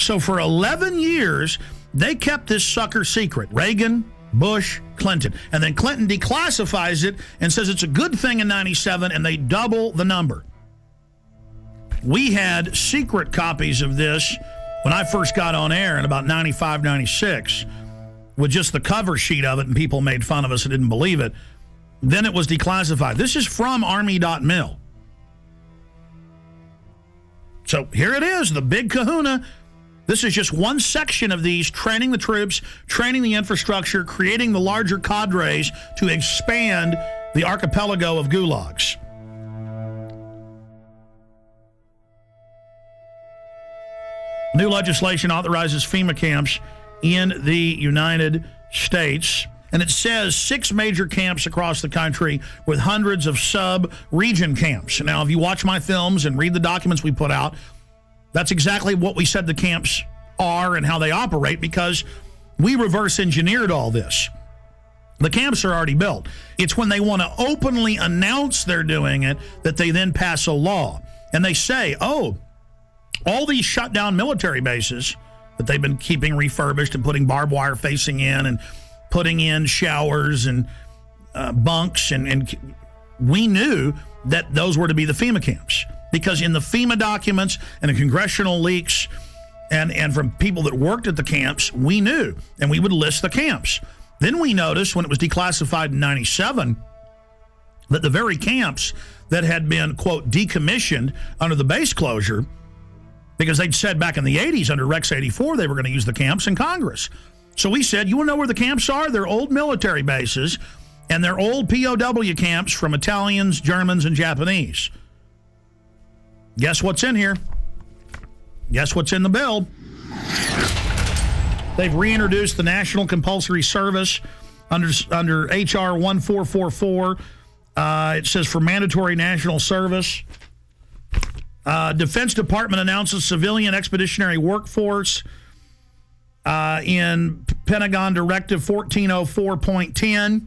So for 11 years, they kept this sucker secret. Reagan, Bush, Clinton. And then Clinton declassifies it and says it's a good thing in 97, and they double the number. We had secret copies of this when I first got on air in about 95, 96, with just the cover sheet of it, and people made fun of us and didn't believe it. Then it was declassified. This is from Army.mil. So here it is, the big kahuna. This is just one section of these, training the troops, training the infrastructure, creating the larger cadres to expand the archipelago of gulags. New legislation authorizes FEMA camps in the United States. And it says 6 major camps across the country with hundreds of sub-region camps. Now, if you watch my films and read the documents we put out, that's exactly what we said the camps are and how they operate, because we reverse engineered all this. The camps are already built. It's when they want to openly announce they're doing it that they then pass a law. And they say, oh, all these shut down military bases that they've been keeping refurbished and putting barbed wire facing in and putting in showers and bunks, and we knew that those were to be the FEMA camps, because in the FEMA documents and the congressional leaks and from people that worked at the camps, we knew, and we would list the camps. Then we noticed when it was declassified in 97 that the very camps that had been, quote, decommissioned under the base closure, because they'd said back in the 80s under Rex 84 they were going to use the camps in Congress. So we said, you want to know where the camps are? They're old military bases, and they're old POW camps from Italians, Germans, and Japanese. Guess what's in here? Guess what's in the bill? They've reintroduced the National Compulsory Service under H.R. 1444. It says for mandatory national service. Defense Department announces civilian expeditionary workforce in Pentagon Directive 1404.10.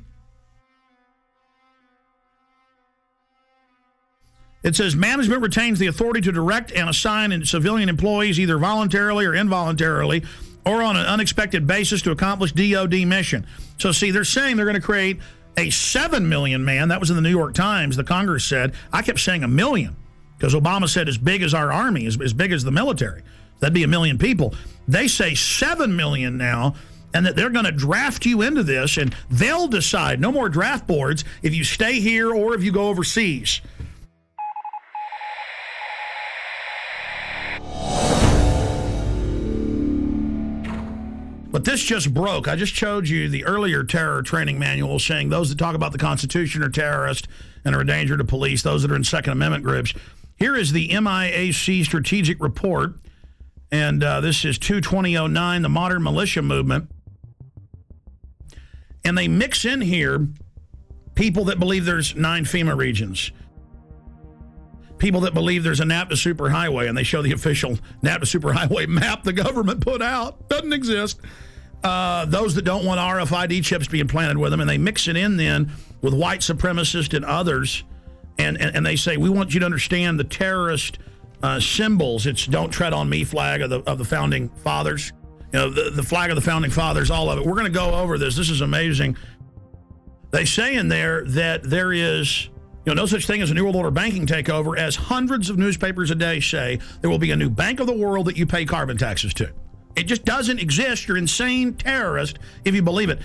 It says management retains the authority to direct and assign civilian employees either voluntarily or involuntarily or on an unexpected basis to accomplish DOD mission. So see, they're saying they're going to create a 7 million man. That was in the New York Times. The Congress said. I kept saying 1 million because Obama said as big as our army, as big as the military. That'd be 1 million people. They say 7 million now, and that they're going to draft you into this, and they'll decide, no more draft boards, if you stay here or if you go overseas. But this just broke. I just showed you the earlier terror training manual saying those that talk about the Constitution are terrorists and are a danger to police, those that are in Second Amendment groups. Here is the MIAC strategic report, and this is 2/2009, the modern militia movement. And they mix in here people that believe there's 9 FEMA regions, people that believe there's a NAPTA superhighway, and they show the official NAPTA superhighway map the government put out. Doesn't exist. Those that don't want RFID chips being planted with them, and they mix it in then with white supremacists and others, and they say, we want you to understand the terrorist symbols. It's don't tread on me flag of the Founding Fathers. You know, the flag of the Founding Fathers, all of it. We're going to go over this. This is amazing. They say in there that there is no such thing as a New World Order banking takeover, as hundreds of newspapers a day say there will be a new bank of the world that you pay carbon taxes to. It just doesn't exist. You're insane terrorist if you believe it.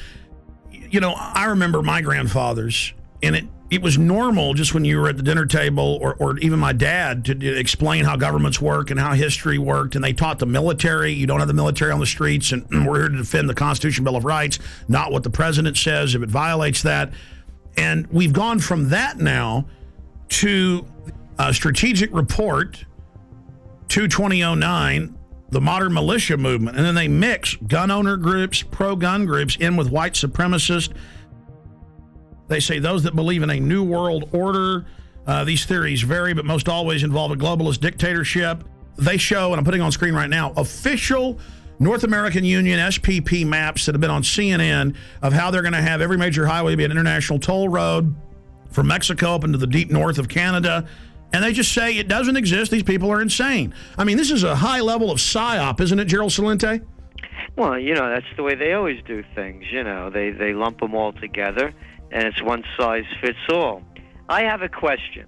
You know, I remember my grandfathers, and it was normal just when you were at the dinner table, or even my dad, to explain how governments work and how history worked, and they taught the military. You don't have the military on the streets, and we're here to defend the Constitution, Bill of Rights, not what the president says if it violates that. And we've gone from that now to a strategic report, 2/2009, the modern militia movement. And then they mix gun owner groups, pro-gun groups in with white supremacists. They say those that believe in a new world order. These theories vary, but most always involve a globalist dictatorship. They show, and I'm putting on screen right now, official North American Union SPP maps that have been on CNN of how they're going to have every major highway be an international toll road from Mexico up into the deep north of Canada, And they just say it doesn't exist. These people are insane. I mean, this is a high level of psyop, isn't it, Gerald Celente? Well, you know, that's the way they always do things. You know, they lump them all together, and it's one size fits all. I have a question.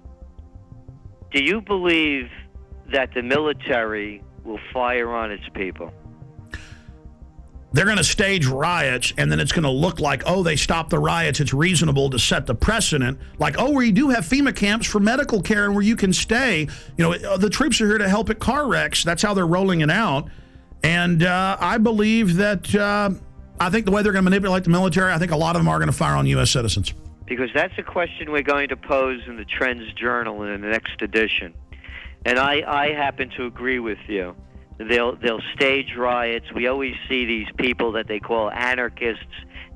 Do you believe that the military will fire on its people? They're going to stage riots, and then it's going to look like, oh, they stopped the riots. It's reasonable to set the precedent. Like, oh, we do have FEMA camps for medical care and where you can stay. You know, the troops are here to help at car wrecks. That's how they're rolling it out. And I believe that, I think the way they're going to manipulate the military, I think a lot of them are going to fire on U.S. citizens. Because that's a question we're going to pose in the Trends Journal in the next edition. And I happen to agree with you. They'll stage riots. We always see these people that they call anarchists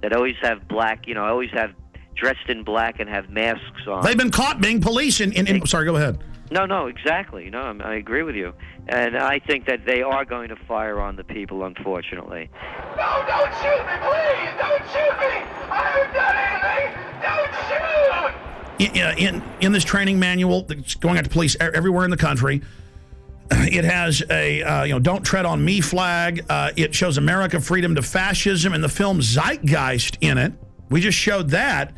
that always have black, you know, always have dressed in black and have masks on. They've been caught being police sorry, go ahead. No, exactly. No, I agree with you. And I think that they are going to fire on the people, unfortunately. No, don't shoot me, please! Don't shoot me! I haven't done anything! Don't shoot! In this training manual that's going out to police everywhere in the country, it has a, don't tread on me flag. It shows America freedom to fascism and the film Zeitgeist in it. We just showed that,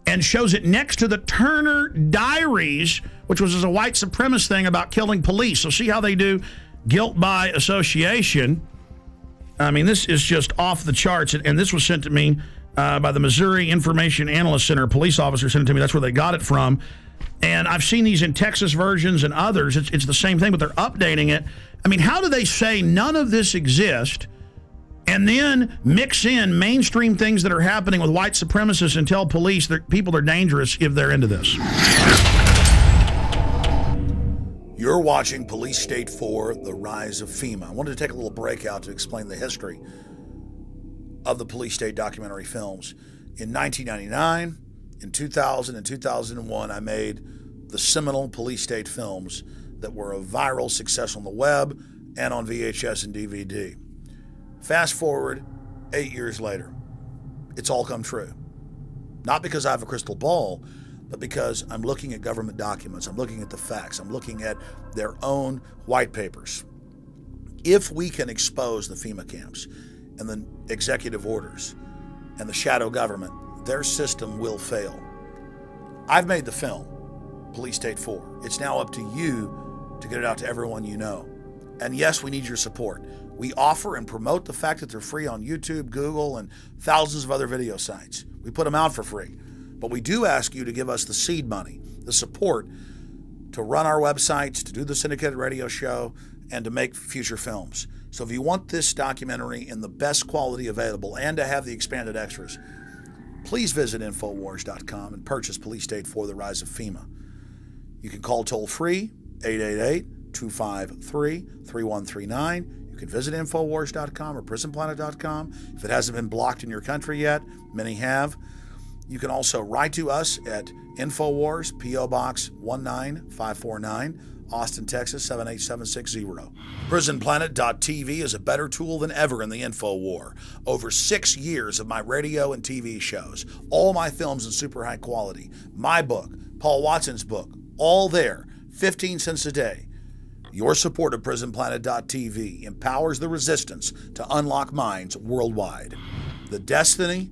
and shows it next to the Turner Diaries, which was a white supremacist thing about killing police. So see how they do guilt by association. I mean, this is just off the charts, and this was sent to me by the Missouri Information Analyst Center. A police officer sent it to me. That's where they got it from. And I've seen these in Texas versions and others. It's the same thing, but they're updating it. I mean, how do they say none of this exists and then mix in mainstream things that are happening with white supremacists and tell police that people are dangerous if they're into this? You're watching Police State 4, The Rise of FEMA. I wanted to take a little break out to explain the history of the Police State documentary films. In 1999, in 2000 and 2001, I made the seminal Police State films that were a viral success on the web and on VHS and DVD. Fast forward 8 years later, it's all come true. Not because I have a crystal ball, but because I'm looking at government documents, I'm looking at the facts, I'm looking at their own white papers. If we can expose the FEMA camps and the executive orders and the shadow government, their system will fail. I've made the film, Police State 4. It's now up to you to get it out to everyone you know. And yes, we need your support. We offer and promote the fact that they're free on YouTube, Google, and thousands of other video sites. We put them out for free. But we do ask you to give us the seed money, the support to run our websites, to do the syndicated radio show, and to make future films. So if you want this documentary in the best quality available and to have the expanded extras, please visit Infowars.com and purchase Police State 4, The Rise of FEMA. You can call toll-free, 888-253-3139. You can visit Infowars.com or PrisonPlanet.com. If it hasn't been blocked in your country yet, many have. You can also write to us at Infowars, P.O. Box 19549, Austin, Texas 78760. PrisonPlanet.tv is a better tool than ever in the info war. Over 6 years of my radio and TV shows, all my films in super high quality, my book, Paul Watson's book, all there, 15 cents a day. Your support of PrisonPlanet.tv empowers the resistance to unlock minds worldwide. The destiny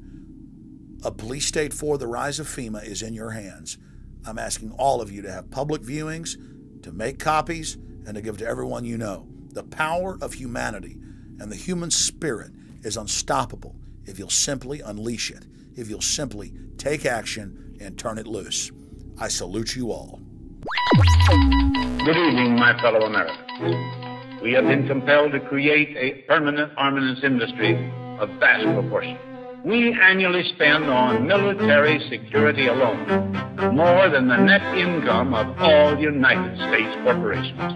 of Police State 4, The Rise of FEMA is in your hands. I'm asking all of you to have public viewings, to make copies, and to give to everyone you know. The power of humanity and the human spirit is unstoppable if you'll simply unleash it, if you'll simply take action and turn it loose. I salute you all. Good evening, my fellow Americans. We have been compelled to create a permanent armaments industry of vast proportion. We annually spend on military security alone more than the net income of all United States corporations.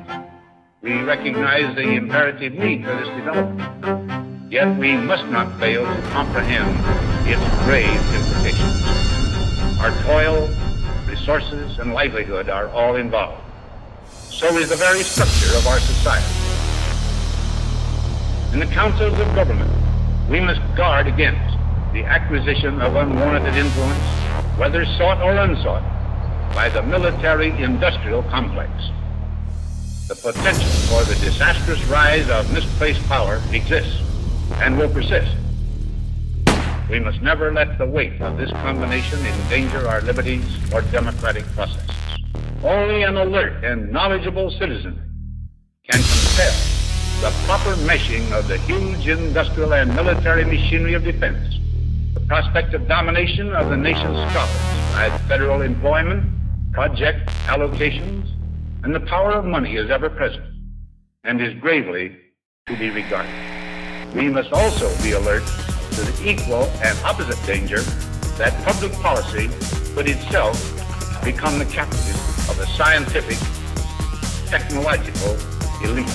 We recognize the imperative need for this development, yet we must not fail to comprehend its grave implications. Our toil, resources, and livelihood are all involved. So is the very structure of our society. In the councils of government, we must guard against the acquisition of unwarranted influence, whether sought or unsought, by the military-industrial complex. The potential for the disastrous rise of misplaced power exists and will persist. We must never let the weight of this combination endanger our liberties or democratic processes. Only an alert and knowledgeable citizen can compel the proper meshing of the huge industrial and military machinery of defense, the prospect of domination of the nation's scholars by federal employment, project allocations, and the power of money is ever present and is gravely to be regarded. We must also be alert to the equal and opposite danger that public policy could itself become the captive of a scientific, technological elite.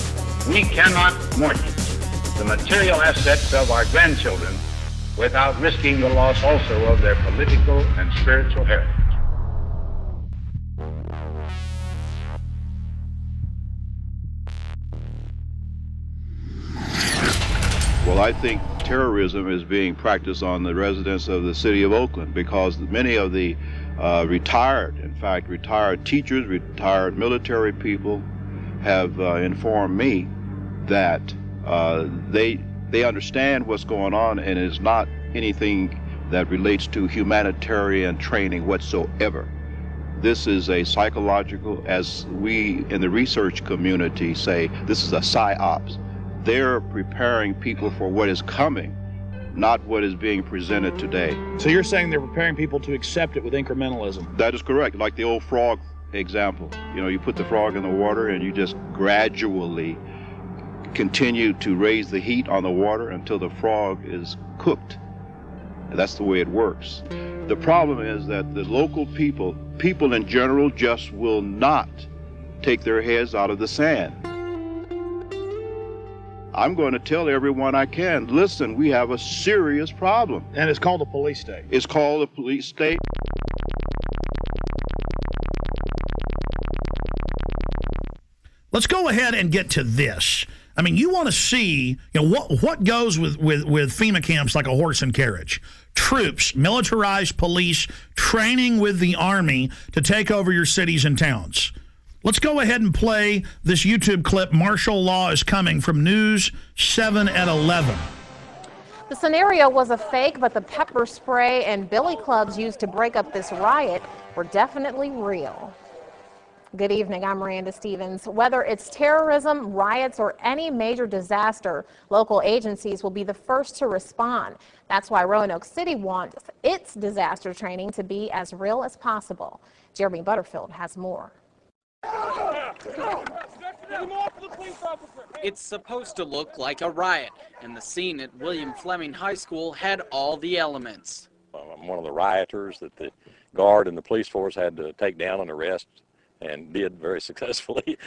We cannot mortgage the material assets of our grandchildren without risking the loss also of their political and spiritual heritage. Well, I think terrorism is being practiced on the residents of the city of Oakland because many of the retired teachers, retired military people have informed me that they understand what's going on, and it's not anything that relates to humanitarian training whatsoever. This is a psychological, as we in the research community say, this is a psyops. They're preparing people for what is coming, not what is being presented today. So you're saying they're preparing people to accept it with incrementalism? That is correct. Like the old frog example. You know, you put the frog in the water and you just gradually continue to raise the heat on the water until the frog is cooked. And that's the way it works. The problem is that the local people in general, just will not take their heads out of the sand. I'm going to tell everyone I can, listen, we have a serious problem. And it's called a police state. It's called a police state. Let's go ahead and get to this. I mean, you want to see, you know, what goes with FEMA camps like a horse and carriage. Troops, militarized police, training with the Army to take over your cities and towns. Let's go ahead and play this YouTube clip, Martial Law is Coming, from News 7 at 11. The scenario was a fake, but the pepper spray and billy clubs used to break up this riot were definitely real. Good evening, I'm Miranda Stevens. Whether it's terrorism, riots, or any major disaster, local agencies will be the first to respond. That's why Roanoke City wants its disaster training to be as real as possible. Jeremy Butterfield has more. It's supposed to look like a riot, and the scene at William Fleming High School had all the elements. I'm one of the rioters that the guard and the police force had to take down and arrest, and did very successfully.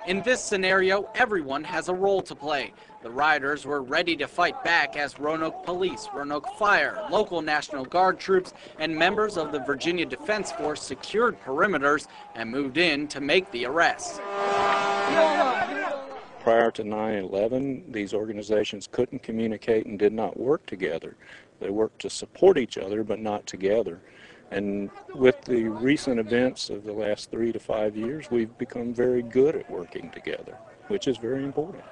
In this scenario, everyone has a role to play. The rioters were ready to fight back as Roanoke Police, Roanoke Fire, local National Guard troops, and members of the Virginia Defense Force secured perimeters and moved in to make the arrests. Prior to 9/11, these organizations couldn't communicate and did not work together. They worked to support each other, but not together. And with the recent events of the last 3 to 5 years, we've become very good at working together, which is very important.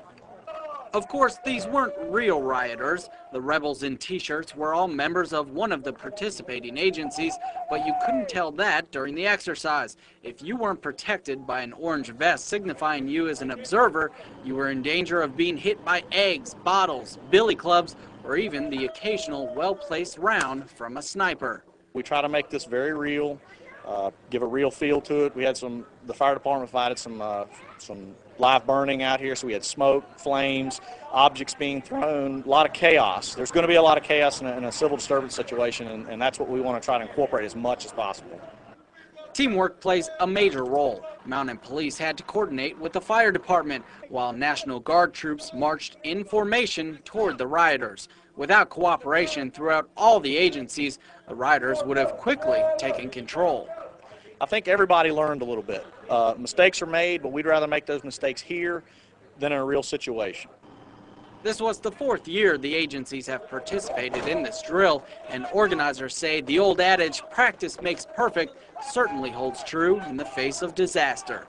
Of course, these weren't real rioters. The rebels in t-shirts were all members of one of the participating agencies, but you couldn't tell that during the exercise. If you weren't protected by an orange vest signifying you as an observer, you were in danger of being hit by eggs, bottles, billy clubs, or even the occasional well-placed round from a sniper. We try to make this very real, give a real feel to it. We had the fire department provided some live burning out here, so we had smoke, flames, objects being thrown, a lot of chaos. There's going to be a lot of chaos in a civil disturbance situation, and that's what we want to try to incorporate as much as possible. Teamwork plays a major role. Mountain Police had to coordinate with the fire department, while National Guard troops marched in formation toward the rioters. Without cooperation throughout all the agencies, the rioters would have quickly taken control. I think everybody learned a little bit. Mistakes are made, but we'd rather make those mistakes here than in a real situation. This was the 4th year the agencies have participated in this drill, and organizers say the old adage, practice makes perfect, certainly holds true in the face of disaster.